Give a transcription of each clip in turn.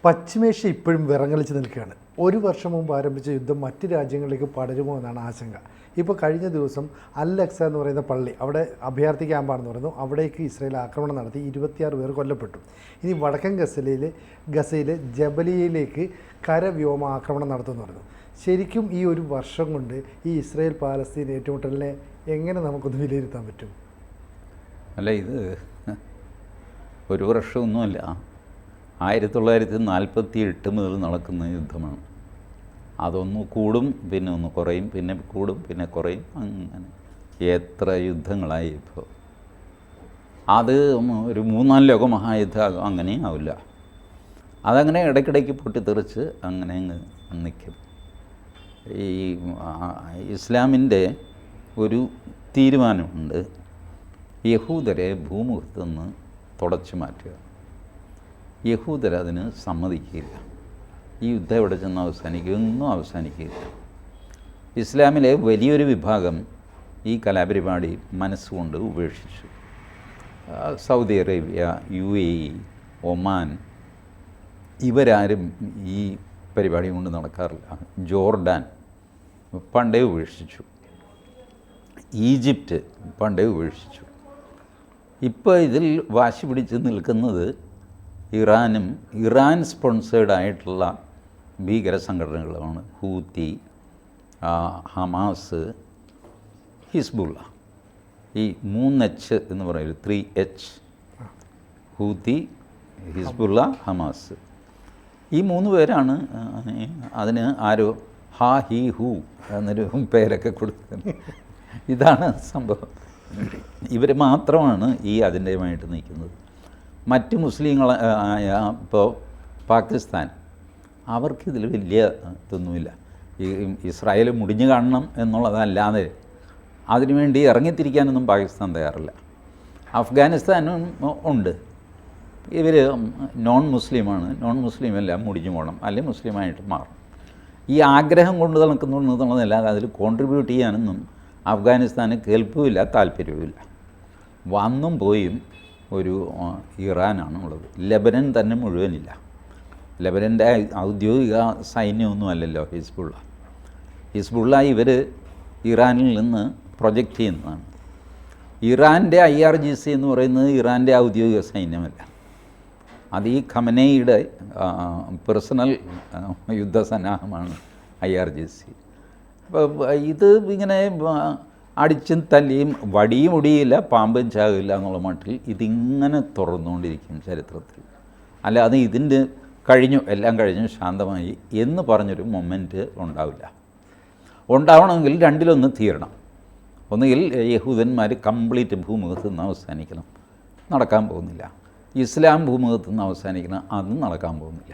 പശ്ചിമേഷ്യ ഇപ്പോഴും വിറങ്ങലിച്ച് നിൽക്കുകയാണ്. ഒരു വർഷം മുമ്പ് ആരംഭിച്ച യുദ്ധം മറ്റ് രാജ്യങ്ങളിലേക്ക് പടരുമോ എന്നാണ് ആശങ്ക. ഇപ്പോൾ കഴിഞ്ഞ ദിവസം അൽ-അക്സ എന്ന് പറയുന്ന പള്ളി, അവിടെ അഭയാർത്ഥി ക്യാമ്പാണെന്ന് പറയുന്നു, അവിടേക്ക് ഇസ്രായേൽ ആക്രമണം നടത്തി 26 പേർ കൊല്ലപ്പെട്ടു. ഇനി വടക്കൻ ഗസയിലെ ജബലിയയിലേക്ക് കരവ്യോമ ആക്രമണം നടത്തുമെന്ന് പറയുന്നു. ശരിക്കും ഈ ഒരു വർഷം കൊണ്ട് ഈ ഇസ്രായേൽ പാലസ്തീൻ ഏറ്റുമുട്ടലിനെ എങ്ങനെ നമുക്കൊന്ന് വിലയിരുത്താൻ പറ്റും? അല്ല, ഇത് ഒരു വർഷമൊന്നുമല്ല, 1948 മുതൽ നടക്കുന്ന യുദ്ധമാണ്. അതൊന്ന് കൂടും, പിന്നെ ഒന്ന് കുറയും, പിന്നെ കൂടും, പിന്നെ കുറയും, അങ്ങനെ എത്ര യുദ്ധങ്ങളായി ഇപ്പോൾ. അത് ഒരു 3-4 ലോകമഹായുദ്ധം അങ്ങനെയും ആവില്ല. അതങ്ങനെ ഇടയ്ക്കിടയ്ക്ക് പൊട്ടിത്തെറിച്ച് അങ്ങനെ അങ്ങ് നിൽക്കും. ഈ ഇസ്ലാമിൻ്റെ ഒരു തീരുമാനമുണ്ട്, യഹൂദരെ ഭൂമുഖത്ത് നിന്ന് തുടച്ചു മാറ്റുക. യഹൂദരതിന് സമ്മതിക്കില്ല. ഈ യുദ്ധം എവിടെ ചെന്ന് അവസാനിക്കും? ഒന്നും അവസാനിക്കില്ല. ഇസ്ലാമിലെ വലിയൊരു വിഭാഗം ഈ കലാപരിപാടി മനസ്സുകൊണ്ട് ഉപേക്ഷിച്ചു. സൗദി അറേബ്യ, UAE, ഒമാൻ, ഇവരാരും ഈ പരിപാടി കൊണ്ട് നടക്കാറില്ല. ജോർഡാൻ പണ്ടേ ഉപേക്ഷിച്ചു. ഈജിപ്റ്റ് പണ്ടേ ഉപേക്ഷിച്ചു. ഇപ്പോൾ ഇതിൽ വാശി പിടിച്ച് നിൽക്കുന്നത് ഇറാനും ഇറാൻ സ്പോൺസേർഡായിട്ടുള്ള ഭീകര സംഘടനകളുമാണ്. Houthi, Hamas, Hezbollah. ഈ 3H എന്ന് പറയുന്നത് 3H: ഹൂത്തി, ഹിസ്ബുള്ള, ഹമാസ്. ഈ 3 പേരാണ് അതിന് ആരോ ഹി ഹൂ എന്നൊരു പേരൊക്കെ കൊടുക്കുന്നത്. ഇതാണ് സംഭവം. ഇവർ മാത്രമാണ് ഈ അതിൻ്റെയുമായിട്ട് നിൽക്കുന്നത്. മറ്റ് മുസ്ലിങ്ങൾ ഇപ്പോൾ പാകിസ്ഥാൻ, അവർക്കിതിൽ വലിയ ഇതൊന്നുമില്ല. ഈ ഇസ്രായേൽ മുടിഞ്ഞു കാണണം എന്നുള്ളതല്ലാതെ അതിനുവേണ്ടി ഇറങ്ങിത്തിരിക്കാനൊന്നും പാകിസ്ഥാൻ തയ്യാറില്ല. അഫ്ഗാനിസ്ഥാനും ഉണ്ട്. ഇവർ നോൺ മുസ്ലിമാണ്. നോൺ മുസ്ലിമെല്ലാം മുടിഞ്ഞു പോകണം, അല്ലെങ്കിൽ മുസ്ലിമായിട്ട് മാറും. ഈ ആഗ്രഹം കൊണ്ട് നടക്കുന്നുണ്ടെന്നുള്ളതല്ലാതെ അതിൽ കോൺട്രിബ്യൂട്ട് ചെയ്യാനൊന്നും അഫ്ഗാനിസ്ഥാന് കേൾപ്പുമില്ല, താല്പര്യവുമില്ല. വന്നും പോയും ഒരു ഇറാനാണ് ഉള്ളത്. ലെബനൻ തന്നെ മുഴുവനില്ല. ലെബനൻ്റെ ഔദ്യോഗിക സൈന്യമൊന്നും അല്ലല്ലോ ഹിസ്ബുള്ള. ഹിസ്ബുള്ള ഇവർ ഇറാനിൽ നിന്ന് പ്രൊജക്റ്റ് ചെയ്യുന്നതാണ്. ഇറാൻ്റെ IRGC എന്ന് പറയുന്നത് ഇറാൻ്റെ ഔദ്യോഗിക സൈന്യമല്ല. അത് ഈ ഖമനേയുടെ പേഴ്സണൽ യുദ്ധസന്നാഹമാണ് IRGC. അപ്പോൾ ഇത് ഇങ്ങനെ അടിച്ചും തല്ലിയും വടിയും ഒടിയില്ല, പാമ്പും ചാകില്ല എന്നുള്ള മട്ടിൽ ഇതിങ്ങനെ തുറന്നുകൊണ്ടിരിക്കും ചരിത്രത്തിൽ. അല്ലാതെ ഇതിൻ്റെ കഴിഞ്ഞു, എല്ലാം കഴിഞ്ഞു, ശാന്തമായി എന്ന് പറഞ്ഞൊരു മൊമെൻറ്റ് ഉണ്ടാവില്ല. ഉണ്ടാവണമെങ്കിൽ രണ്ടിലൊന്ന് തീരണം. ഒന്നുകിൽ യഹൂദന്മാർ കംപ്ലീറ്റ് ഭൂമുഖത്ത് നിന്ന് അവസാനിക്കണം, നടക്കാൻ പോകുന്നില്ല. ഇസ്ലാം ഭൂമുഖത്ത് നിന്ന് അവസാനിക്കണം, അതും നടക്കാൻ പോകുന്നില്ല.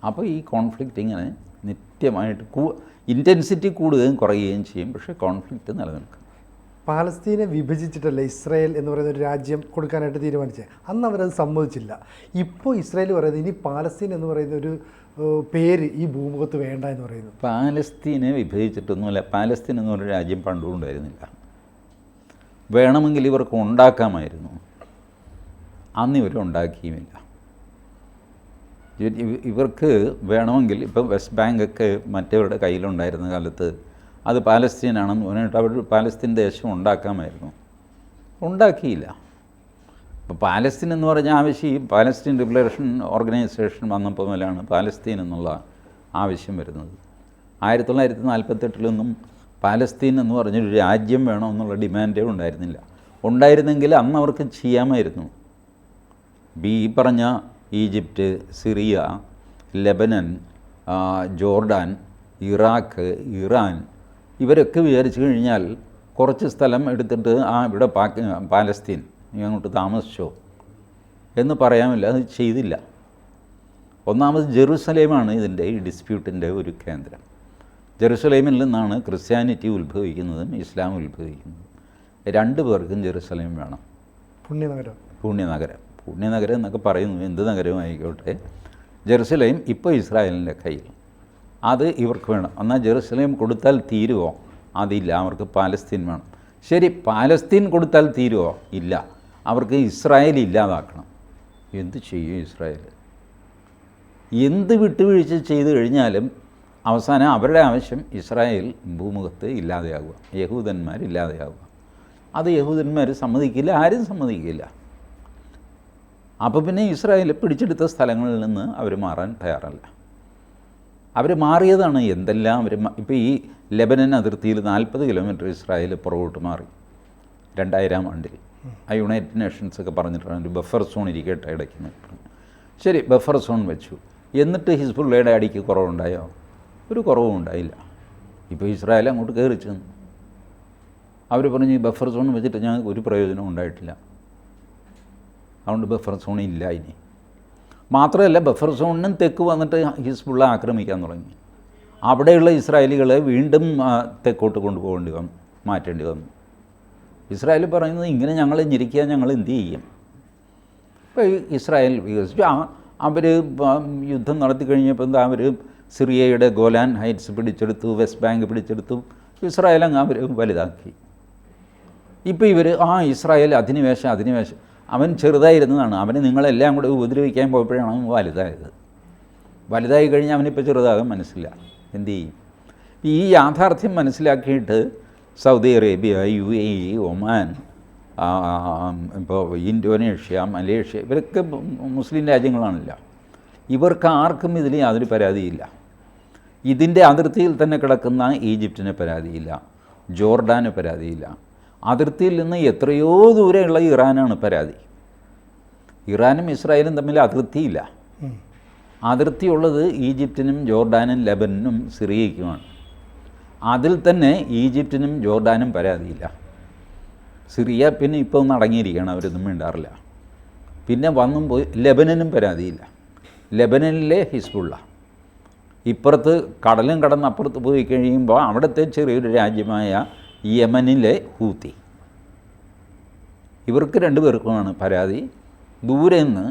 അപ്പോൾ ഈ കോൺഫ്ലിക്റ്റ് ഇങ്ങനെ നിത്യമായിട്ട് ഇൻറ്റൻസിറ്റി കൂടുകയും കുറയുകയും ചെയ്യും. പക്ഷേ കോൺഫ്ലിക്റ്റ് നിലനിൽക്കും. പാലസ്തീനെ വിഭജിച്ചിട്ടല്ലേ ഇസ്രായേൽ എന്ന് പറയുന്ന ഒരു രാജ്യം കൊടുക്കാനായിട്ട് തീരുമാനിച്ചത്. അന്ന് അവരത് സമ്മതിച്ചില്ല. ഇപ്പോൾ ഇസ്രായേൽ പറയുന്നത് ഇനി പാലസ്തീൻ എന്ന് പറയുന്ന ഒരു പേര് ഈ ഭൂമുഖത്ത് വേണ്ട എന്ന് പറയുന്നു. പാലസ്തീനെ വിഭജിച്ചിട്ടൊന്നുമല്ല. പാലസ്തീൻ എന്ന് പറഞ്ഞ രാജ്യം പണ്ടും ഉണ്ടായിരുന്നില്ല. വേണമെങ്കിൽ ഇവർക്ക് ഉണ്ടാക്കാമായിരുന്നു. അന്ന് ഇവർ ഉണ്ടാക്കിയുമില്ല. ഇവർക്ക് വേണമെങ്കിൽ ഇപ്പോൾ വെസ്റ്റ് ബാങ്കൊക്കെ മറ്റവരുടെ കയ്യിലുണ്ടായിരുന്ന കാലത്ത് അത് പാലസ്തീനാണെന്ന് പറഞ്ഞിട്ട് അവർ പാലസ്തീൻ ദേശം ഉണ്ടാക്കാമായിരുന്നു. ഉണ്ടാക്കിയില്ല. ഇപ്പോൾ പാലസ്തീൻ എന്ന് പറഞ്ഞ ആവശ്യം പാലസ്തീൻ ലിബറേഷൻ ഓർഗനൈസേഷൻ വന്നപ്പോൾ മുതലാണ് പാലസ്തീൻ എന്നുള്ള ആവശ്യം വരുന്നത്. 1948 പാലസ്തീൻ എന്ന് പറഞ്ഞൊരു രാജ്യം വേണമെന്നുള്ള ഡിമാൻഡേ ഉണ്ടായിരുന്നില്ല. ഉണ്ടായിരുന്നെങ്കിൽ അന്ന് അവർക്ക് ചെയ്യാമായിരുന്നു. ഈ പറഞ്ഞ Egypt, Syria, Lebanon, Jordan, Iraq, Iran, ഇവരൊക്കെ വിചാരിച്ചു കഴിഞ്ഞാൽ കുറച്ച് സ്ഥലം എടുത്തിട്ട് ഇവിടെ പാലസ്തീൻ നീ അങ്ങോട്ട് താമസിച്ചോ എന്ന് പറയാമില്ല. അത് ചെയ്തില്ല. ഒന്നാമത് ജെറുസലേമാണ് ഇതിൻ്റെ ഈ ഡിസ്പ്യൂട്ടിൻ്റെ ഒരു കേന്ദ്രം. ജെറുസലേമിൽ നിന്നാണ് ക്രിസ്ത്യാനിറ്റി ഉത്ഭവിക്കുന്നതും ഇസ്ലാം ഉത്ഭവിക്കുന്നതും. 2 പേർക്കും ജെറുസലേം വേണം. പുണ്യനഗരം എന്നൊക്കെ പറയുന്നു. എന്ത് നഗരവും ആയിക്കോട്ടെ, ജെറുസലേം ഇപ്പോൾ ഇസ്രായേലിൻ്റെ കയ്യിൽ. അത് ഇവർക്ക് വേണം. എന്നാൽ ജെറുസലേം കൊടുത്താൽ തീരുമോ? അതില്ല. അവർക്ക് പാലസ്തീൻ വേണം. ശരി, പാലസ്തീൻ കൊടുത്താൽ തീരുമോ? ഇല്ല. അവർക്ക് ഇസ്രായേൽ ഇല്ലാതാക്കണം. എന്ത് ചെയ്യും ഇസ്രായേൽ? എന്ത് വിട്ടുവീഴ്ച ചെയ്തു കഴിഞ്ഞാലും അവസാനം അവരുടെ ആവശ്യം ഇസ്രായേൽ ഭൂമുഖത്ത് ഇല്ലാതെയാകുക, യഹൂദന്മാരില്ലാതെയാകുക. അത് യഹൂദന്മാർ സമ്മതിക്കില്ല, ആരും സമ്മതിക്കില്ല. അപ്പോൾ പിന്നെ ഇസ്രായേൽ പിടിച്ചെടുത്ത സ്ഥലങ്ങളിൽ നിന്ന് അവർ മാറാൻ തയ്യാറല്ല. അവർ മാറിയതാണ് എന്തെല്ലാം അവർ ഇപ്പോൾ ഈ ലെബനൻ അതിർത്തിയിൽ 40 കിലോമീറ്റർ ഇസ്രായേൽ പുറകോട്ട് മാറി 2000 ആണ്ടിൽ. ആ യുണൈറ്റഡ് നേഷൻസൊക്കെ പറഞ്ഞിട്ടാണ് ഒരു ബഫർ സോൺ ഇരിക്കട്ടെ ഇടയ്ക്ക്. ശരി, ബഫർ സോൺ വെച്ചു. എന്നിട്ട് ഹിസ്ബുള്ളയുടെ അടിക്ക് കുറവുണ്ടായോ? ഒരു കുറവും ഉണ്ടായില്ല. ഇപ്പോൾ ഇസ്രായേൽ അങ്ങോട്ട് കയറി ചെന്നു. അവർ പറഞ്ഞു ഈ ബഫർ സോൺ വെച്ചിട്ട് ഞങ്ങൾക്ക് ഒരു പ്രയോജനവും ഉണ്ടായിട്ടില്ല, അതുകൊണ്ട് ബഫർ സോൺ ഇല്ല ഇനി. മാത്രമല്ല ബഫർ സോണിനും തെക്ക് വന്നിട്ട് ഹിസ്ബുള്ള ആക്രമിക്കാൻ തുടങ്ങി. അവിടെയുള്ള ഇസ്രായേലികളെ വീണ്ടും തെക്കോട്ട് കൊണ്ടുപോകേണ്ടി വന്നു, മാറ്റേണ്ടി വന്നു. ഇസ്രായേൽ പറയുന്നത് ഇങ്ങനെ ഞങ്ങളെ ഞെരിക്കാൻ ഞങ്ങൾ എന്ത് ചെയ്യും? ഇപ്പോൾ ഇസ്രായേൽ വികസിച്ചു. അവർ യുദ്ധം നടത്തി കഴിഞ്ഞപ്പോൾ എന്താ, അവർ സിറിയയുടെ ഗോലാൻ ഹൈറ്റ്സ് പിടിച്ചെടുത്തു, വെസ്റ്റ് ബാങ്ക് പിടിച്ചെടുത്തു. ഇസ്രായേൽ അങ്ങ് അവർ വലുതാക്കി. ഇപ്പോൾ ഇവർ ഇസ്രായേൽ അധിനിവേശം അവൻ ചെറുതായിരുന്നതാണ്. അവന് നിങ്ങളെല്ലാം കൂടെ ഉപദ്രവിക്കാൻ പോയപ്പോഴാണ് അവൻ വലുതായി കഴിഞ്ഞാൽ അവനിപ്പോൾ ചെറുതാകാൻ മനസ്സില്ല. എന്തു ചെയ്യും? ഈ യാഥാർത്ഥ്യം മനസ്സിലാക്കിയിട്ട് സൗദി അറേബ്യ, UAE, ഒമാൻ, ഇപ്പോൾ ഇന്തോനേഷ്യ, മലേഷ്യ, ഇവരൊക്കെ മുസ്ലിം രാജ്യങ്ങളാണല്ലോ. ഇവർക്ക് ആർക്കും ഇതിൽ യാതൊരു പരാതിയില്ല. ഇതിൻ്റെ അതിർത്തിയിൽ തന്നെ കിടക്കുന്ന ഈജിപ്തിന് പരാതിയില്ല, ജോർഡാന് പരാതിയില്ല. അതിർത്തിയിൽ നിന്ന് എത്രയോ ദൂരെയുള്ള ഇറാനാണ് പരാതി. ഇറാനും ഇസ്രായേലും തമ്മിൽ അതിർത്തിയില്ല. അതിർത്തിയുള്ളത് ഈജിപ്തിനും ജോർഡാനും ലെബനനും സിറിയയ്ക്കുമാണ്. അതിൽ തന്നെ ഈജിപ്തിനും ജോർഡാനും പരാതിയില്ല. സിറിയ പിന്നെ ഇപ്പോൾ ഒന്ന് അടങ്ങിയിരിക്കുകയാണ്, അവരൊന്നും മിണ്ടാറില്ല. പിന്നെ വന്നും പോയി ലെബനനും പരാതിയില്ല. ലെബനനിലെ ഹിസ്ബുള്ള, ഇപ്പുറത്ത് കടലും കടന്ന് അപ്പുറത്ത് പോയി കഴിയുമ്പോൾ അവിടുത്തെ ചെറിയൊരു രാജ്യമായ യമനിലെ ഹൂത്തി, ഇവർക്ക് രണ്ടുപേർക്കുമാണ് പരാതി. ദൂരെ നിന്ന്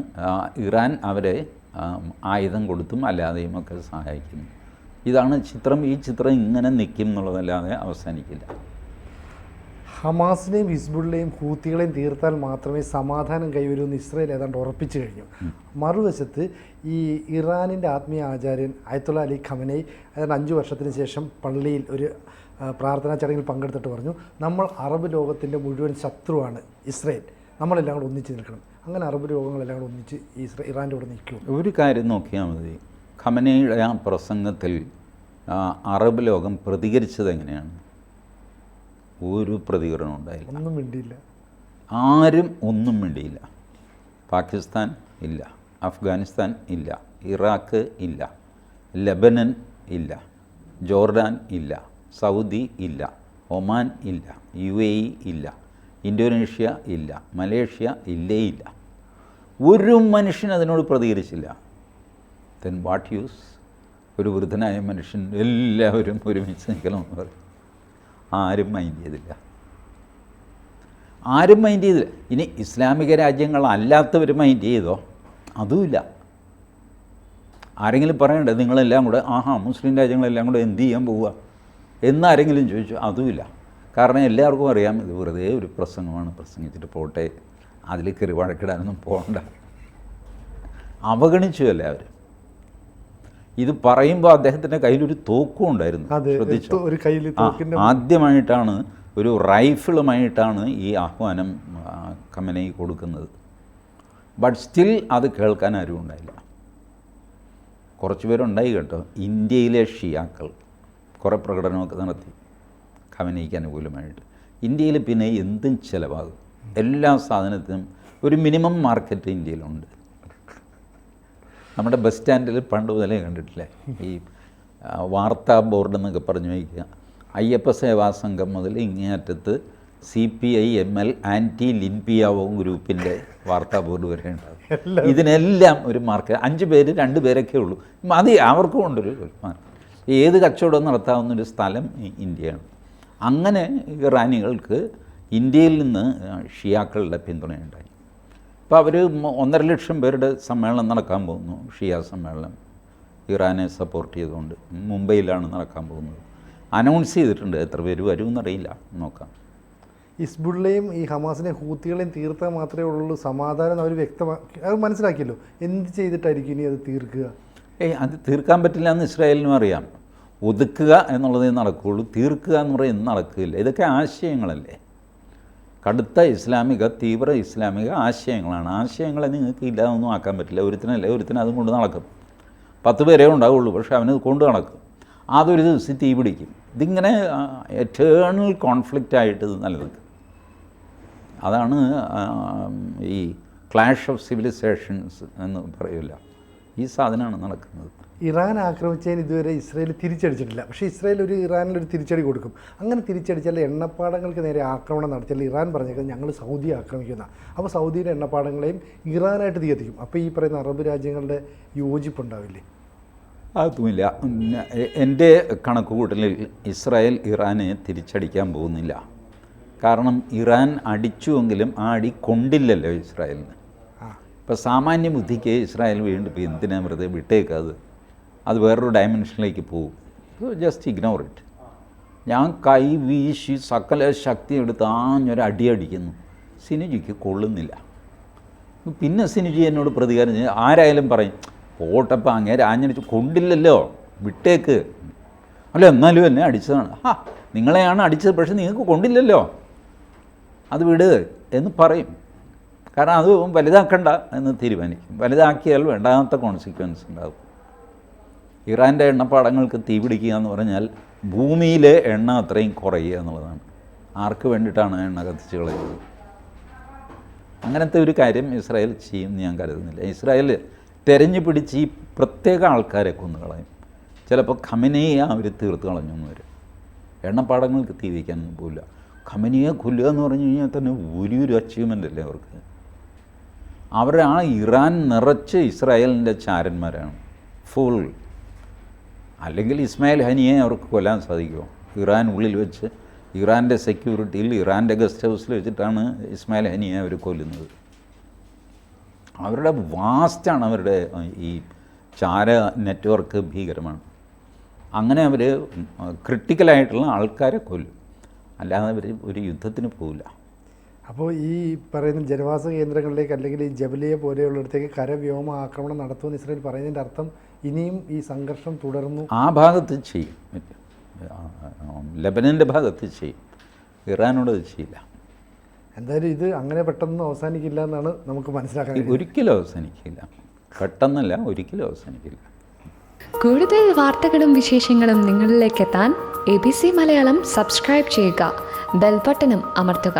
ഇറാൻ അവരെ ആയുധം കൊടുത്തും അല്ലാതെയും ഒക്കെ സഹായിക്കുന്നു. ഇതാണ് ചിത്രം. ഈ ചിത്രം ഇങ്ങനെ നിൽക്കും എന്നുള്ളതല്ലാതെ അവസാനിക്കില്ല. ഹമാസിനെയും ഹിസ്ബുള്ളയും ഹൂത്തികളെയും തീർത്താൽ മാത്രമേ സമാധാനം കൈവരുമെന്ന് ഇസ്രായേൽ ഏതാണ്ട് ഉറപ്പിച്ചു കഴിഞ്ഞു. മറുവശത്ത് ഈ ഇറാനിൻ്റെ ആത്മീയ ആചാര്യൻ അയത്തുള്ള അലി ഖമനേയി ഏതാണ്ട് 5 വർഷത്തിന് ശേഷം പള്ളിയിൽ ഒരു പ്രാർത്ഥനാ ചടങ്ങിൽ പങ്കെടുത്തിട്ട് പറഞ്ഞു, നമ്മൾ അറബ് ലോകത്തിൻ്റെ മുഴുവൻ ശത്രുവാണ് ഇസ്രായേൽ, നമ്മളെല്ലാം കൂടെ ഒന്നിച്ച് നിൽക്കണം. അങ്ങനെ അറബ് ലോകങ്ങളെല്ലാം കൂടെ ഒന്നിച്ച് ഇറാൻ്റെ കൂടെ നിൽക്കും. ഒരു കാര്യം നോക്കിയാൽ മതി, ഖമനേയുടെ ആ പ്രസംഗത്തിൽ അറബ് ലോകം പ്രതികരിച്ചത് എങ്ങനെയാണ്? ഒരു പ്രതികരണം ഉണ്ടായില്ല, ഒന്നും മിണ്ടിയില്ല, ആരും ഒന്നും മിണ്ടിയില്ല. പാകിസ്ഥാൻ ഇല്ല, അഫ്ഗാനിസ്ഥാൻ ഇല്ല, ഇറാഖ് ഇല്ല, ലെബനൻ ഇല്ല, ജോർഡാൻ ഇല്ല, സൗദി ഇല്ല, ഒമാൻ ഇല്ല, UAE ഇല്ല, ഇന്തോനേഷ്യ ഇല്ല, മലേഷ്യ ഇല്ല. ഒരു മനുഷ്യൻ അതിനോട് പ്രതികരിച്ചില്ല. Then what use? ഒരു വൃദ്ധനായ മനുഷ്യൻ എല്ലാവരും ഒരുമിച്ച് നിൽക്കണമെന്ന് പറയും. ആരും മൈൻഡ് ചെയ്തില്ല. ഇനി ഇസ്ലാമിക രാജ്യങ്ങളല്ലാത്തവർ മൈൻഡ് ചെയ്തോ? അതുമില്ല. ആരെങ്കിലും പറയണ്ടേ നിങ്ങളെല്ലാം കൂടെ മുസ്ലിം രാജ്യങ്ങളെല്ലാം കൂടെ എന്ത് ചെയ്യാൻ പോവുക എന്നാരെങ്കിലും ചോദിച്ചു? അതുമില്ല. കാരണം എല്ലാവർക്കും അറിയാം ഇത് വെറുതെ ഒരു പ്രസംഗമാണ്, പ്രസംഗിച്ചിട്ട് പോട്ടെ, അതിൽ കയറി വഴക്കിടാനൊന്നും പോകണ്ട. അവഗണിച്ചു എല്ലാവരും. ഇത് പറയുമ്പോൾ അദ്ദേഹത്തിൻ്റെ കയ്യിലൊരു തോക്കും ഉണ്ടായിരുന്നു, ശ്രദ്ധിച്ചു. ആദ്യമായിട്ടാണ് ഒരു റൈഫിളുമായിട്ടാണ് ഈ ആഹ്വാനം ഖമനേയി കൊടുക്കുന്നത്. ബട്ട് സ്റ്റിൽ അത് കേൾക്കാൻ ആരും ഉണ്ടായില്ല. കുറച്ച് പേരുണ്ടായി കേട്ടോ. ഇന്ത്യയിലെ ഷിയാക്കൾ കുറേ പ്രകടനമൊക്കെ നടത്തി ഖമനേയിക്ക് അനുകൂലമായിട്ട്. ഇന്ത്യയിൽ പിന്നെ എന്തും ചിലവാകും, എല്ലാ സാധനത്തിനും ഒരു മിനിമം മാർക്കറ്റ് ഇന്ത്യയിലുണ്ട്. നമ്മുടെ ബസ് സ്റ്റാൻഡിൽ പണ്ട് മുതലേ കണ്ടിട്ടില്ലേ, ഈ വാർത്താ ബോർഡ് എന്നൊക്കെ പറഞ്ഞു വയ്ക്കുക. അയ്യപ്പ സേവാ സംഘം മുതൽ ഇങ്ങേയറ്റത്ത് CPI ML ആൻറ്റി ലിൻപിയാവോ ഗ്രൂപ്പിൻ്റെ വാർത്താ ബോർഡ് വരെ ഉണ്ടാകും. ഇതിനെല്ലാം ഒരു മാർക്ക് 5 പേര് 2 പേരൊക്കെ ഉള്ളൂ, മതി. അവർക്കും ഉണ്ടൊരു മാർക്ക്. ഏത് കച്ചവടം നടത്താവുന്നൊരു സ്ഥലം ഇന്ത്യയാണ്. അങ്ങനെ ഇറാനികൾക്ക് ഇന്ത്യയിൽ നിന്ന് ഷിയാക്കളുടെ പിന്തുണയുണ്ടായി. ഇപ്പോൾ അവർ 1.5 ലക്ഷം പേരുടെ സമ്മേളനം നടക്കാൻ പോകുന്നു, ഷിയ സമ്മേളനം, ഇറാനെ സപ്പോർട്ട് ചെയ്തുകൊണ്ട്. മുംബൈയിലാണ് നടക്കാൻ പോകുന്നത്. അനൗൺസ് ചെയ്തിട്ടുണ്ട്. എത്ര പേര് വരുമെന്നറിയില്ല, നോക്കാം. ഹിസ്ബുള്ളയും ഈ ഹമാസിനെ ഹൂത്തികളെയും തീർത്താൽ മാത്രമേ ഉള്ളൂ സമാധാനം അവർ വ്യക്തമാക്കി. അത് മനസ്സിലാക്കിയല്ലോ. എന്ത് ചെയ്തിട്ടായിരിക്കും ഇനി അത് തീർക്കുക? അത് തീർക്കാൻ പറ്റില്ല എന്ന് ഇസ്രായേലിനും അറിയാം. ഒതുക്കുക എന്നുള്ളതേ നടക്കുകയുള്ളൂ, തീർക്കുക എന്ന് പറയുന്നത് നടക്കില്ല. ഇതൊക്കെ ആശയങ്ങളല്ലേ, കടുത്ത ഇസ്ലാമിക തീവ്ര ഇസ്ലാമിക ആശയങ്ങളാണ്. ആശയങ്ങളെ നിങ്ങൾക്ക് ഇല്ലാതൊന്നും ആക്കാൻ പറ്റില്ല. ഒരുത്തിനും അതും കൊണ്ട് നടക്കും. 10 പേരേ ഉണ്ടാവുള്ളൂ, പക്ഷേ അവനത് കൊണ്ട് നടക്കും. അതൊരു ദിവസം തീ പിടിക്കും. ഇതിങ്ങനെ എറ്റേണൽ കോൺഫ്ലിക്റ്റായിട്ട് ഇത് നിലനിൽക്കും. അതാണ് ഈ ക്ലാഷ് ഓഫ് സിവിലൈസേഷൻസ് എന്ന് പറയില്ല, ഈ സാധനമാണ് നടക്കുന്നത്. ഇറാൻ ആക്രമിച്ചതിന് ഇതുവരെ ഇസ്രായേൽ തിരിച്ചടിച്ചിട്ടില്ല. പക്ഷേ ഇസ്രായേൽ ഇറാനിലൊരു തിരിച്ചടി കൊടുക്കും. അങ്ങനെ തിരിച്ചടിച്ചാൽ എണ്ണപ്പാടങ്ങൾക്ക് നേരെ ആക്രമണം നടത്തിയാൽ ഇറാൻ പറഞ്ഞേക്കുന്നത് ഞങ്ങൾ സൗദിയെ ആക്രമിക്കുന്ന. അപ്പോൾ സൗദിയുടെ എണ്ണപ്പാടങ്ങളെയും ഇറാനായിട്ട് തീയത്തിക്കും. അപ്പോൾ ഈ പറയുന്ന അറബ് രാജ്യങ്ങളുടെ യോജിപ്പുണ്ടാവില്ലേ? അതൊന്നുമില്ല. എൻ്റെ കണക്കുകൂട്ടലിൽ ഇസ്രായേൽ ഇറാനെ തിരിച്ചടിക്കാൻ പോകുന്നില്ല. കാരണം ഇറാൻ അടിച്ചുവെങ്കിലും ആ അടി കൊണ്ടില്ലല്ലോ ഇസ്രായേലിന്. ഇപ്പോൾ സാമാന്യ ബുദ്ധിക്ക് ഇസ്രായേൽ വീണ്ടും ഇപ്പോൾ എന്തിനാ വെറുതെ വിട്ടേക്കാത്, അത് വേറൊരു ഡയമെൻഷനിലേക്ക് പോകും. Just ignore it. ഞാൻ കൈ വീശി സകല ശക്തി എടുത്ത് ആഞ്ഞൊരു അടി അടിക്കുന്നു, സിനുജിക്ക് കൊള്ളുന്നില്ല. പിന്നെ സിനുജി എന്നോട് പ്രതികാരം ചെയ്യും. ആരായാലും പറയും പോട്ടപ്പം അങ്ങേരെ ആഞ്ഞടിച്ച് കൊണ്ടില്ലല്ലോ, വിട്ടേക്ക്. അല്ല എന്നാലും എന്നെ അടിച്ചതാണ്. നിങ്ങളെയാണ് അടിച്ചത്, പക്ഷെ നിങ്ങൾക്ക് കൊണ്ടില്ലല്ലോ, അത് വിട് എന്ന് പറയും. കാരണം അത് വലുതാക്കണ്ട എന്ന് തീരുമാനിക്കും. വലുതാക്കിയാൽ വേണ്ടാത്ത കോൺസിക്വൻസ് ഉണ്ടാകും. ഇറാൻ്റെ എണ്ണപ്പാടങ്ങൾക്ക് തീ പിടിക്കുക എന്ന് പറഞ്ഞാൽ ഭൂമിയിലെ എണ്ണ അത്രയും കുറയുക എന്നുള്ളതാണ്. ആർക്ക് വേണ്ടിയിട്ടാണ് എണ്ണ കത്തിച്ച് കളയുന്നത്? അങ്ങനത്തെ ഒരു കാര്യം ഇസ്രായേൽ ചെയ്യുമെന്ന് ഞാൻ കരുതുന്നില്ല. ഇസ്രായേൽ തെരഞ്ഞു പിടിച്ച് ഈ പ്രത്യേക ആൾക്കാരെ കൊന്നുകളയും. ചിലപ്പോൾ ഖമനയെ അവർ തീർത്ത് കളഞ്ഞെന്ന് വരും. എണ്ണപ്പാടങ്ങൾക്ക് തീ വയ്ക്കാനൊന്നും പോവില്ല. ഖമനിയെ കൊല്ലുക എന്ന് പറഞ്ഞു കഴിഞ്ഞാൽ തന്നെ വലിയൊരു അച്ചീവ്മെൻ്റ് അല്ലേ അവർക്ക്. അവരുടെ ആ ഇറാൻ നിറച്ച് ഇസ്രായേലിൻ്റെ ചാരന്മാരാണ് ഫുൾ. അല്ലെങ്കിൽ ഇസ്മായിൽ ഹനിയെ അവർക്ക് കൊല്ലാൻ സാധിക്കുമോ? ഇറാൻ ഉള്ളിൽ വെച്ച് ഇറാൻ്റെ സെക്യൂരിറ്റിയിൽ ഇറാൻ്റെ ഗസ്റ്റ് ഹൗസിൽ വെച്ചിട്ടാണ് ഇസ്മായിൽ ഹനിയെ അവർ കൊല്ലുന്നത്. അവരുടെ വാസ്റ്റാണ് അവരുടെ ഈ ചാര നെറ്റ്വർക്ക് ഭീകരമാണ്. അങ്ങനെ അവർ ക്രിട്ടിക്കലായിട്ടുള്ള ആൾക്കാരെ കൊല്ലും, അല്ലാതെ അവർ ഒരു യുദ്ധത്തിന് പോവില്ല. അപ്പോൾ ഈ പറയുന്ന ജനവാസ കേന്ദ്രങ്ങളിലേക്ക് അല്ലെങ്കിൽ ഈ ജബലിയ പോലെയുള്ളിടത്തേക്ക് കരവ്യോമ ആക്രമണം നടത്തുമെന്ന് ഇസ്രായേൽ പറയുന്നതിൻ്റെ അർത്ഥം ഇനിയും ഈ സംഘർഷം തുടർന്നു ആ ഭാഗത്ത് ചെയ്യും, ലെബനൻ്റെ ഭാഗത്ത് ചെയ്യും, ഇറാനോട് അത് ചെയ്യില്ല. എന്തായാലും ഇത് അങ്ങനെ പെട്ടെന്ന് അവസാനിക്കില്ല എന്നാണ് നമുക്ക് മനസ്സിലാക്കാൻ. ഒരിക്കലും അവസാനിക്കില്ല, പെട്ടെന്നല്ല, ഒരിക്കലും അവസാനിക്കില്ല. കൂടുതൽ വാർത്തകളും വിശേഷങ്ങളും നിങ്ങളിലേക്ക് എത്താൻ ABC മലയാളം സബ്സ്ക്രൈബ് ചെയ്യുക, ബെൽ ബട്ടണും അമർത്തുക.